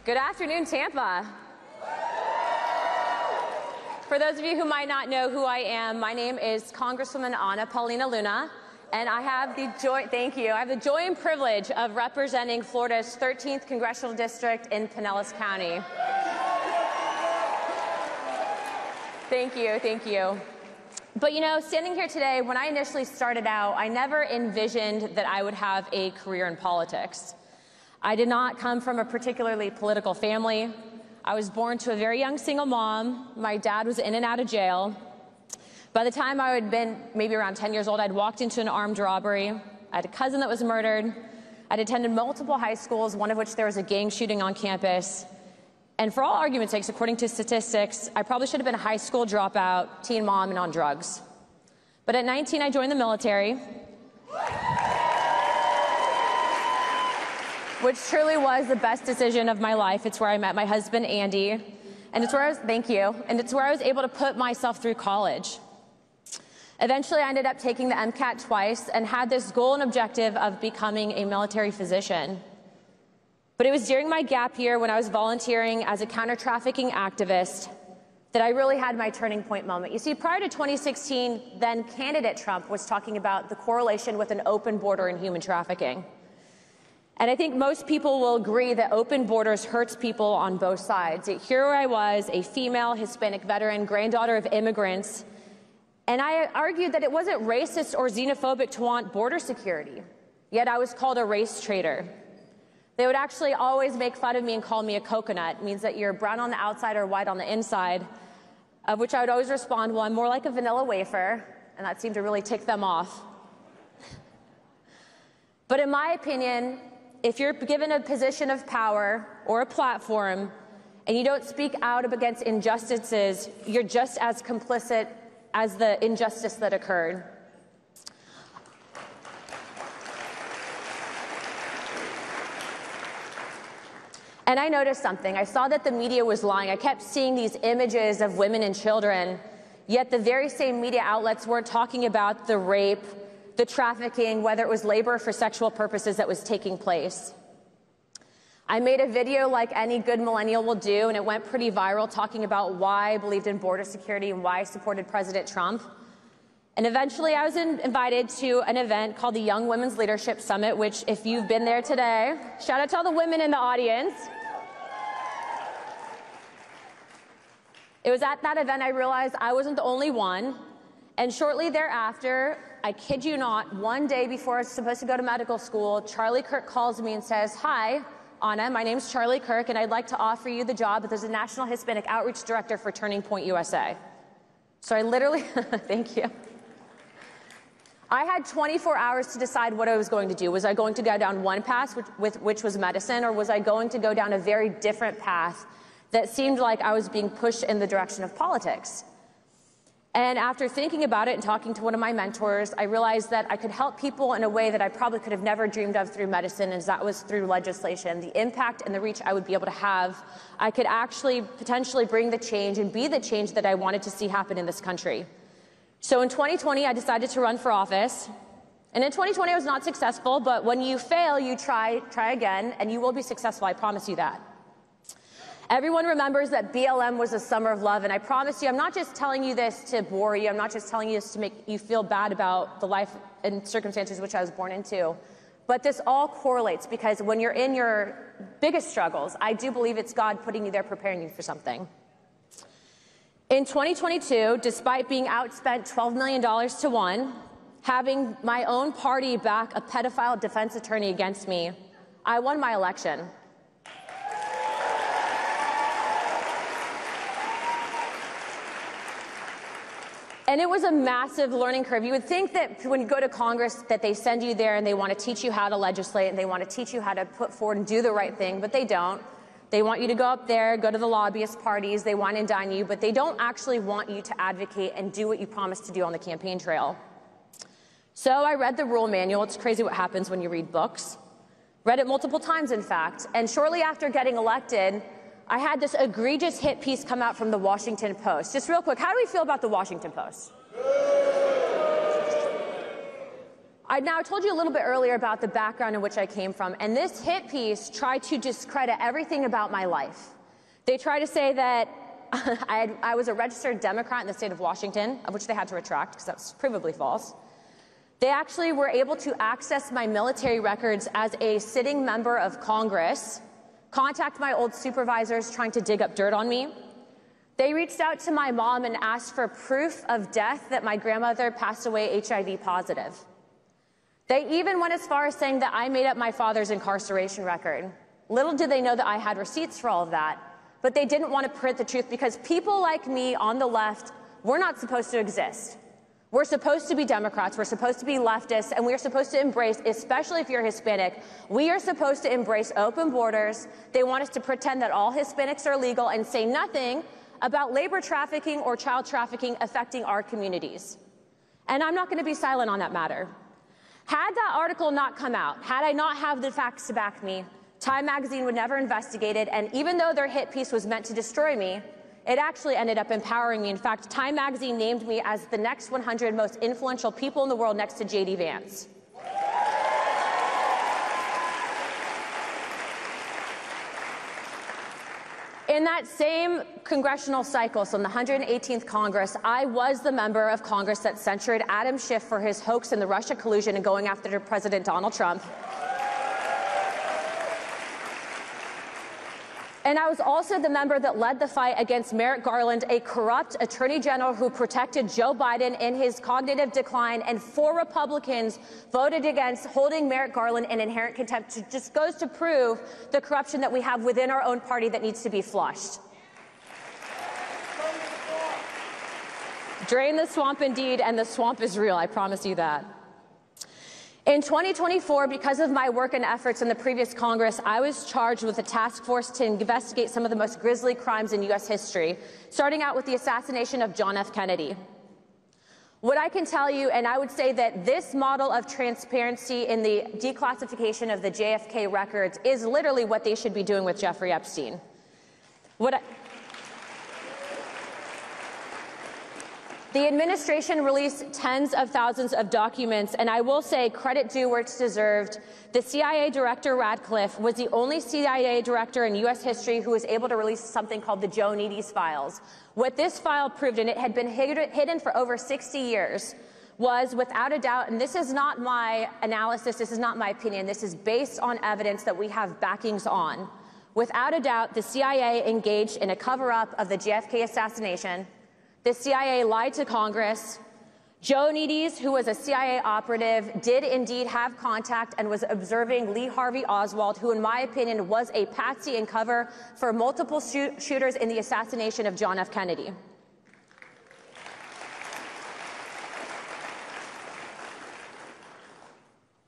Good afternoon, Tampa. For those of you who might not know who I am, my name is Congresswoman Paulina Luna, and I have the joy, thank you, I have the joy and privilege of representing Florida's 13th Congressional District in Pinellas County. Thank you, thank you. But you know, standing here today, when I initially started out, I never envisioned that I would have a career in politics. I did not come from a particularly political family. I was born to a very young single mom. My dad was in and out of jail. By the time I had been maybe around 10 years old, I'd walked into an armed robbery. I had a cousin that was murdered. I'd attended multiple high schools, one of which there was a gang shooting on campus. And for all argument's sakes, according to statistics, I probably should have been a high school dropout, teen mom, and on drugs. But at 19, I joined the military, which truly was the best decision of my life. It's where I met my husband, Andy, and it's where I was, thank you, and it's where I was able to put myself through college. Eventually, I ended up taking the MCAT twice and had this goal and objective of becoming a military physician. But it was during my gap year when I was volunteering as a counter-trafficking activist that I really had my turning point moment. You see, prior to 2016, then candidate Trump was talking about the correlation with an open border and human trafficking. And I think most people will agree that open borders hurts people on both sides. Here I was, a female Hispanic veteran, granddaughter of immigrants, and I argued that it wasn't racist or xenophobic to want border security, yet I was called a race traitor. They would actually always make fun of me and call me a coconut. It means that you're brown on the outside or white on the inside, of which I would always respond, well, I'm more like a vanilla wafer, and that seemed to really tick them off. But in my opinion, if you're given a position of power or a platform and you don't speak out against injustices, you're just as complicit as the injustice that occurred. And I noticed something. I saw that the media was lying. I kept seeing these images of women and children, yet the very same media outlets weren't talking about the rape, the trafficking, whether it was labor for sexual purposes that was taking place. I made a video like any good millennial will do, and it went pretty viral, talking about why I believed in border security and why I supported President Trump. And eventually I was invited to an event called the Young Women's Leadership Summit, which if you've been there today, shout out to all the women in the audience. It was at that event I realized I wasn't the only one, and shortly thereafter, I kid you not, one day before I was supposed to go to medical school, Charlie Kirk calls me and says, "Hi, Anna, my name's Charlie Kirk, and I'd like to offer you the job as the National Hispanic Outreach Director for Turning Point USA." So I literally, thank you. I had 24 hours to decide what I was going to do. Was I going to go down one path, which was medicine, or was I going to go down a very different path that seemed like I was being pushed in the direction of politics? And after thinking about it and talking to one of my mentors, I realized that I could help people in a way that I probably could have never dreamed of through medicine, and that was through legislation. The impact and the reach I would be able to have, I could actually potentially bring the change and be the change that I wanted to see happen in this country. So in 2020, I decided to run for office. And in 2020, I was not successful, but when you fail, you try again, and you will be successful, I promise you that. Everyone remembers that BLM was a summer of love, and I promise you, I'm not just telling you this to bore you, I'm not just telling you this to make you feel bad about the life and circumstances which I was born into, but this all correlates, because when you're in your biggest struggles, I do believe it's God putting you there, preparing you for something. In 2022, despite being outspent $12 million to one, having my own party back a pedophile defense attorney against me, I won my election. And it was a massive learning curve. You would think that when you go to Congress that they send you there and they want to teach you how to legislate and they want to teach you how to put forward and do the right thing, but they don't. They want you to go up there, go to the lobbyist parties, they wine and dine you, but they don't actually want you to advocate and do what you promised to do on the campaign trail. So I read the rule manual. It's crazy what happens when you read books. Read it multiple times, in fact. And shortly after getting elected, I had this egregious hit piece come out from the Washington Post. Just real quick, how do we feel about the Washington Post? Now, I told you a little bit earlier about the background in which I came from, and this hit piece tried to discredit everything about my life. They tried to say that I was a registered Democrat in the state of Washington, of which they had to retract because that was provably false. They actually were able to access my military records as a sitting member of Congress, contact my old supervisors trying to dig up dirt on me. They reached out to my mom and asked for proof of death that my grandmother passed away HIV positive. They even went as far as saying that I made up my father's incarceration record. Little did they know that I had receipts for all of that, but they didn't want to print the truth because people like me on the left, we're not supposed to exist. We're supposed to be Democrats, we're supposed to be leftists, and we're supposed to embrace, especially if you're Hispanic, we are supposed to embrace open borders. They want us to pretend that all Hispanics are legal and say nothing about labor trafficking or child trafficking affecting our communities. And I'm not going to be silent on that matter. Had that article not come out, had I not have the facts to back me, Time magazine would never investigate it, and even though their hit piece was meant to destroy me, it actually ended up empowering me. In fact, Time magazine named me as the next 100 most influential people in the world next to J.D. Vance. In that same congressional cycle, so in the 118th Congress, I was the member of Congress that censured Adam Schiff for his hoax in the Russia collusion and going after President Donald Trump. And I was also the member that led the fight against Merrick Garland, a corrupt attorney general who protected Joe Biden in his cognitive decline, and 4 Republicans voted against holding Merrick Garland in inherent contempt. It just goes to prove the corruption that we have within our own party that needs to be flushed. Drain the swamp indeed, and the swamp is real, I promise you that. In 2024, because of my work and efforts in the previous Congress, I was charged with a task force to investigate some of the most grisly crimes in U.S. history, starting out with the assassination of John F. Kennedy. What I can tell you, and I would say that this model of transparency in the declassification of the JFK records is literally what they should be doing with Jeffrey Epstein. The administration released tens of thousands of documents, and I will say credit due where it's deserved. The CIA director, Radcliffe, was the only CIA director in U.S. history who was able to release something called the Joe Neady's files. What this file proved, and it had been hidden for over 60 years, was without a doubt, and this is not my analysis, this is not my opinion, this is based on evidence that we have backings on. Without a doubt, the CIA engaged in a cover-up of the JFK assassination. The CIA lied to Congress. Joe Neady's, who was a CIA operative, did indeed have contact and was observing Lee Harvey Oswald, who in my opinion was a patsy and cover for multiple shooters in the assassination of John F. Kennedy.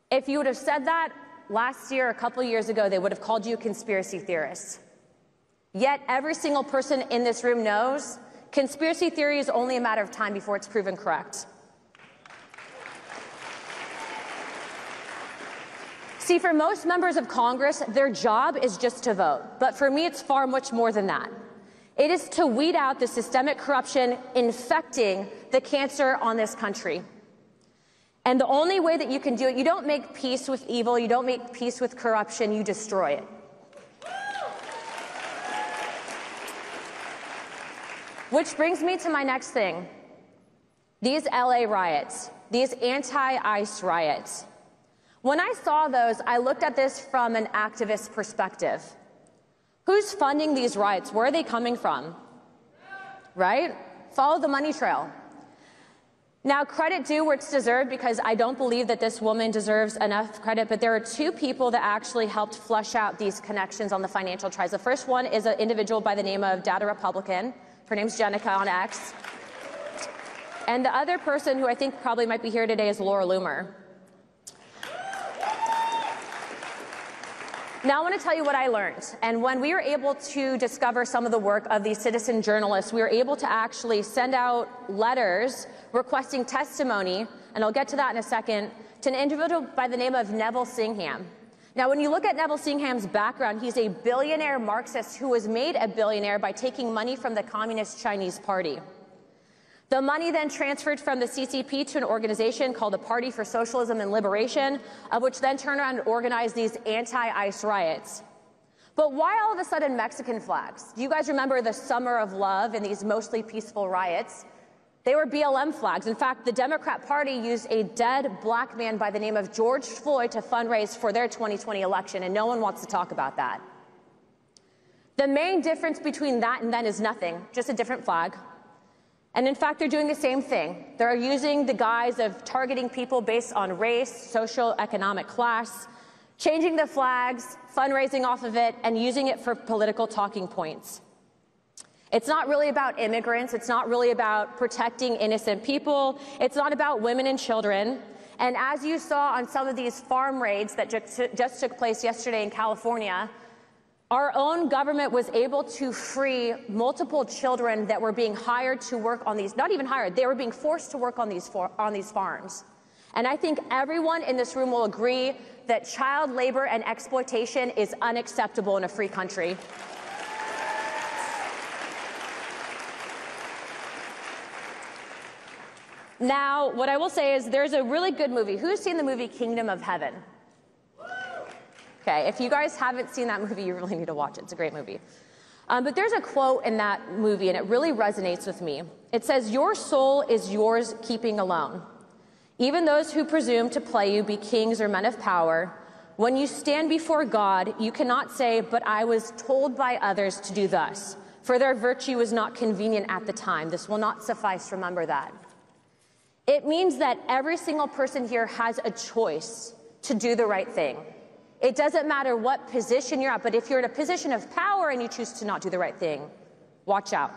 If you would have said that last year, a couple years ago, they would have called you a conspiracy theorist. Yet every single person in this room knows conspiracy theory is only a matter of time before it's proven correct. See, for most members of Congress, their job is just to vote. But for me, it's far much more than that. It is to weed out the systemic corruption infecting the cancer on this country. And the only way that you can do it, you don't make peace with evil, you don't make peace with corruption, you destroy it. Which brings me to my next thing. These LA riots, these anti-ICE riots. When I saw those, I looked at this from an activist perspective. Who's funding these riots? Where are they coming from? Right? Follow the money trail. Now, credit due where it's deserved, because I don't believe that this woman deserves enough credit, but there are 2 people that actually helped flush out these connections on the financial ties. The first one is an individual by the name of Data Republican. Her name's Jenica on X. And the other person who I think probably might be here today is Laura Loomer. Now I want to tell you what I learned. And when we were able to discover some of the work of these citizen journalists, we were able to actually send out letters requesting testimony, and I'll get to that in a second, to an individual by the name of Neville Singham. Now, when you look at Neville Singham's background, he's a billionaire Marxist who was made a billionaire by taking money from the Communist Chinese Party. The money then transferred from the CCP to an organization called the Party for Socialism and Liberation, of which then turned around and organized these anti-ICE riots. But why all of a sudden Mexican flags? Do you guys remember the Summer of Love and these mostly peaceful riots? They were BLM flags. In fact, the Democrat Party used a dead black man by the name of George Floyd to fundraise for their 2020 election, and no one wants to talk about that. The main difference between that and then is nothing, just a different flag. And in fact, they're doing the same thing. They're using the guise of targeting people based on race, social, economic class, changing the flags, fundraising off of it, and using it for political talking points. It's not really about immigrants. It's not really about protecting innocent people. It's not about women and children. And as you saw on some of these farm raids that just took place yesterday in California, our own government was able to free multiple children that were being hired to work on these, not even hired, they were being forced to work on these farms. And I think everyone in this room will agree that child labor and exploitation is unacceptable in a free country. Now, what I will say is there's a really good movie. Who's seen the movie Kingdom of Heaven? Okay, if you guys haven't seen that movie, you really need to watch it. It's a great movie. But there's a quote in that movie, and it really resonates with me. It says, "Your soul is yours keeping alone. Even those who presume to play you be kings or men of power. When you stand before God, you cannot say, 'But I was told by others to do thus, for their virtue was not convenient at the time. This will not suffice. Remember that.'" It means that every single person here has a choice to do the right thing. It doesn't matter what position you're at, but if you're in a position of power and you choose to not do the right thing, watch out.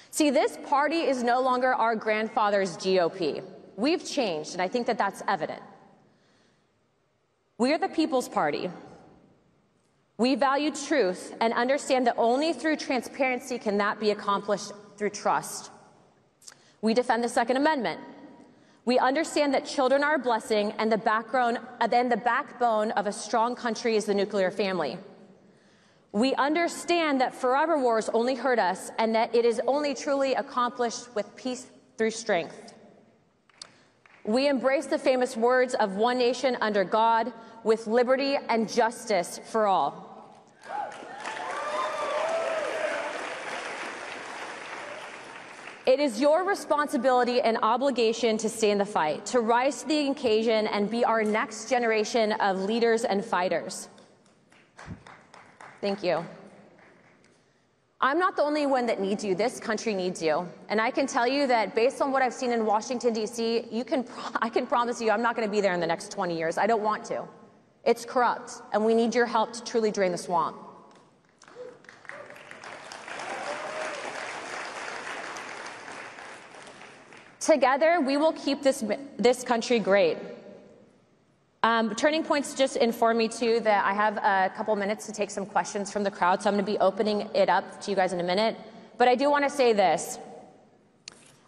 See, this party is no longer our grandfather's GOP. We've changed, and I think that that's evident. We are the People's Party. We value truth and understand that only through transparency can that be accomplished through trust. We defend the Second Amendment. We understand that children are a blessing, and the backbone of a strong country is the nuclear family. We understand that forever wars only hurt us, and that it is only truly accomplished with peace through strength. We embrace the famous words of one nation under God, with liberty and justice for all. It is your responsibility and obligation to stay in the fight, to rise to the occasion and be our next generation of leaders and fighters. Thank you. I'm not the only one that needs you. This country needs you. And I can tell you that based on what I've seen in Washington, D.C., I can promise you I'm not going to be there in the next 20 years. I don't want to. It's corrupt, and we need your help to truly drain the swamp. Together, we will keep this country great. Turning Points just informed me, too, that I have a couple minutes to take some questions from the crowd, so I'm going to be opening it up to you guys in a minute. But I do want to say this.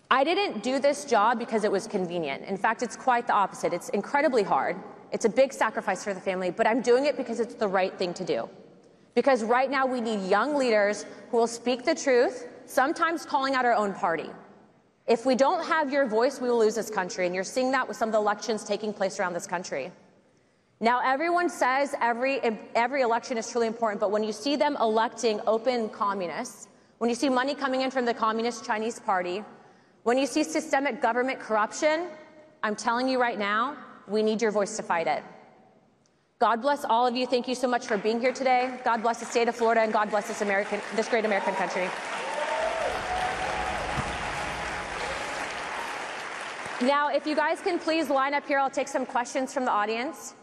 I didn't do this job because it was convenient. In fact, it's quite the opposite. It's incredibly hard. It's a big sacrifice for the family, but I'm doing it because it's the right thing to do. Because right now, we need young leaders who will speak the truth, sometimes calling out our own party. If we don't have your voice, we will lose this country, and you're seeing that with some of the elections taking place around this country. Now, everyone says every election is truly important, but when you see them electing open communists, when you see money coming in from the Communist Chinese Party, when you see systemic government corruption, I'm telling you right now, we need your voice to fight it. God bless all of you. Thank you so much for being here today. God bless the state of Florida, and God bless this great American country. Now, if you guys can please line up here, I'll take some questions from the audience.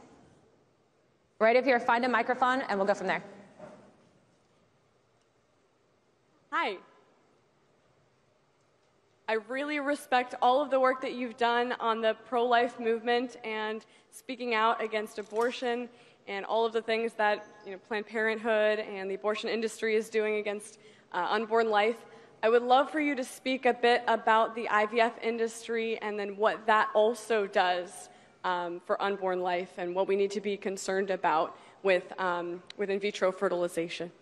Right up here, find a microphone, and we'll go from there. Hi. I really respect all of the work that you've done on the pro-life movement and speaking out against abortion and all of the things that Planned Parenthood and the abortion industry is doing against unborn life. I would love for you to speak a bit about the IVF industry and then what that also does for unborn life and what we need to be concerned about with in vitro fertilization.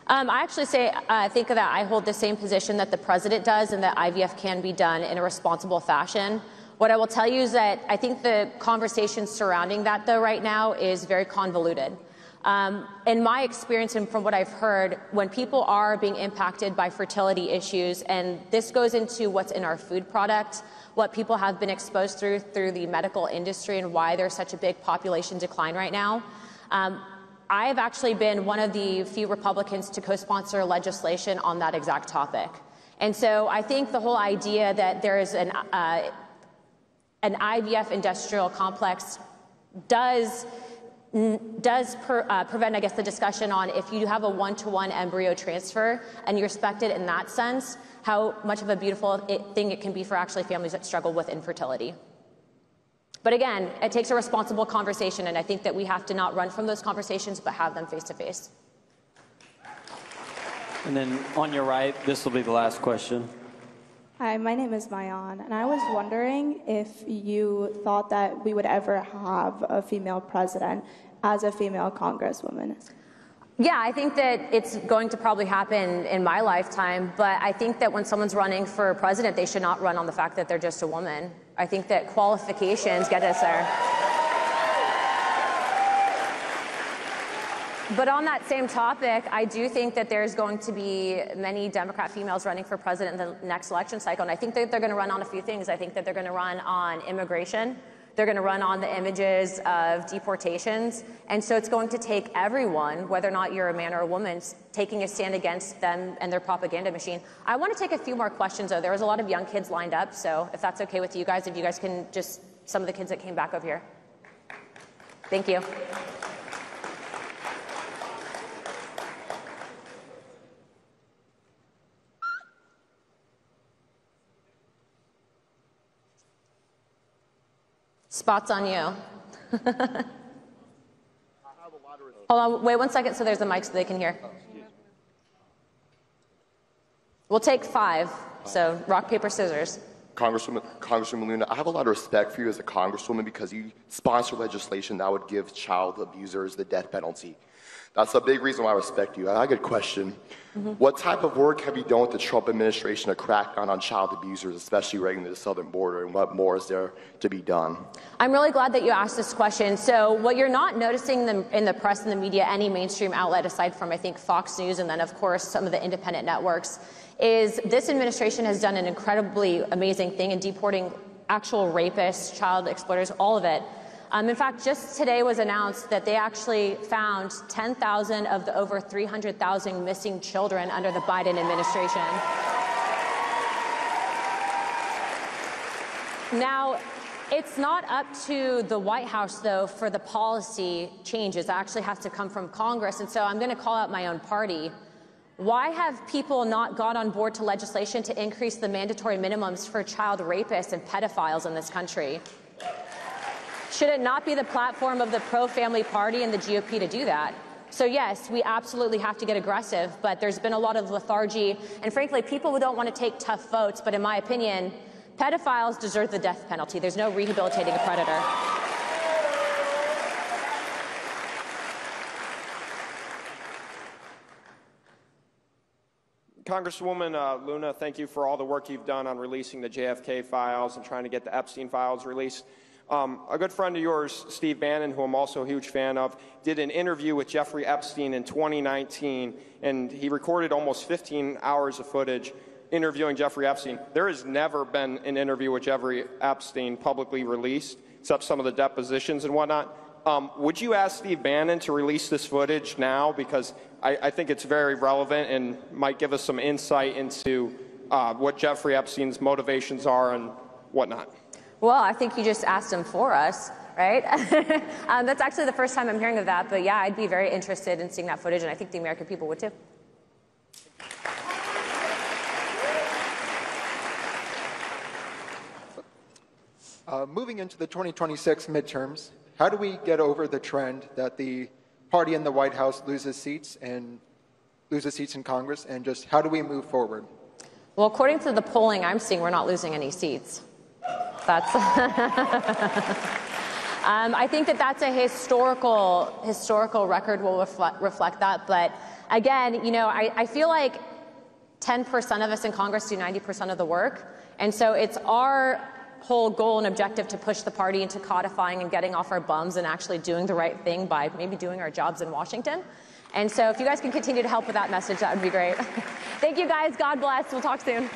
I actually think that I hold the same position that the president does, and that IVF can be done in a responsible fashion. What I will tell you is that I think the conversation surrounding that, though, right now is very convoluted. In my experience and from what I've heard, when people are being impacted by fertility issues, and this goes into what's in our food product, what people have been exposed through the medical industry, and why there's such a big population decline right now. I've actually been one of the few Republicans to co-sponsor legislation on that exact topic. And so I think the whole idea that there is an IVF industrial complex does prevent, I guess, the discussion on if you have a one-to-one embryo transfer and you're respected in that sense, how much of a beautiful thing it can be for actually families that struggle with infertility. But again, it takes a responsible conversation, and I think that we have to not run from those conversations, but have them face to face. And then on your right, this will be the last question. Hi, my name is Mayan, and I was wondering if you thought that we would ever have a female president as a female congresswoman. Yeah, I think that it's going to probably happen in my lifetime, but I think that when someone's running for president, they should not run on the fact that they're just a woman. I think that qualifications get us there. But on that same topic, I do think that there's going to be many Democrat females running for president in the next election cycle, and I think that they're going to run on a few things. I think that they're going to run on immigration. They're going to run on the images of deportations. And so it's going to take everyone, whether or not you're a man or a woman, taking a stand against them and their propaganda machine. I want to take a few more questions, though. There was a lot of young kids lined up, so if that's okay with you guys, if you guys can just, some of the kids that came back over here. Thank you. Spot's on you. Hold on, wait 1 second so there's a mic so they can hear. We'll take 5, so rock, paper, scissors. Congresswoman Luna, I have a lot of respect for you as a congresswoman because you sponsor legislation that would give child abusers the death penalty. That's a big reason why I respect you. I got a good question. What type of work have you done with the Trump administration to crack down on child abusers, especially right near the southern border, and what more is there to be done? I'm really glad that you asked this question. So what you're not noticing in the press and the media, any mainstream outlet aside from, I think, Fox News and then, of course, some of the independent networks, is this administration has done an incredibly amazing thing in deporting actual rapists, child exploiters, all of it. In fact, just today was announced that they actually found 10,000 of the over 300,000 missing children under the Biden administration. Now, it's not up to the White House, though, for the policy changes. That actually has to come from Congress. And so I'm going to call out my own party. Why have people not got on board to legislation to increase the mandatory minimums for child rapists and pedophiles in this country? Should it not be the platform of the pro-family party and the GOP to do that? So yes, we absolutely have to get aggressive, but there's been a lot of lethargy, and frankly, people who don't want to take tough votes, but in my opinion, pedophiles deserve the death penalty. There's no rehabilitating a predator. Congresswoman Luna, thank you for all the work you've done on releasing the JFK files and trying to get the Epstein files released. A good friend of yours, Steve Bannon, who I'm also a huge fan of, did an interview with Jeffrey Epstein in 2019, and he recorded almost 15 hours of footage interviewing Jeffrey Epstein. There has never been an interview with Jeffrey Epstein publicly released, except some of the depositions and whatnot. Would you ask Steve Bannon to release this footage now? Because I think it's very relevant and might give us some insight into what Jeffrey Epstein's motivations are and whatnot. Well, I think you just asked him for us, right? That's actually the first time I'm hearing of that, but yeah, I'd be very interested in seeing that footage, and I think the American people would too. Moving into the 2026 midterms, how do we get over the trend that the party in the White House loses seats in Congress, and just how do we move forward? Well, according to the polling I'm seeing, we're not losing any seats. That's I think that that's a historical record will reflect that, but again, you know, I feel like 10% of us in Congress do 90% of the work. And so it's our whole goal and objective to push the party into codifying and getting off our bums and actually doing the right thing by maybe doing our jobs in Washington. And so if you guys can continue to help with that message, that would be great. Thank you guys. God bless. We'll talk soon.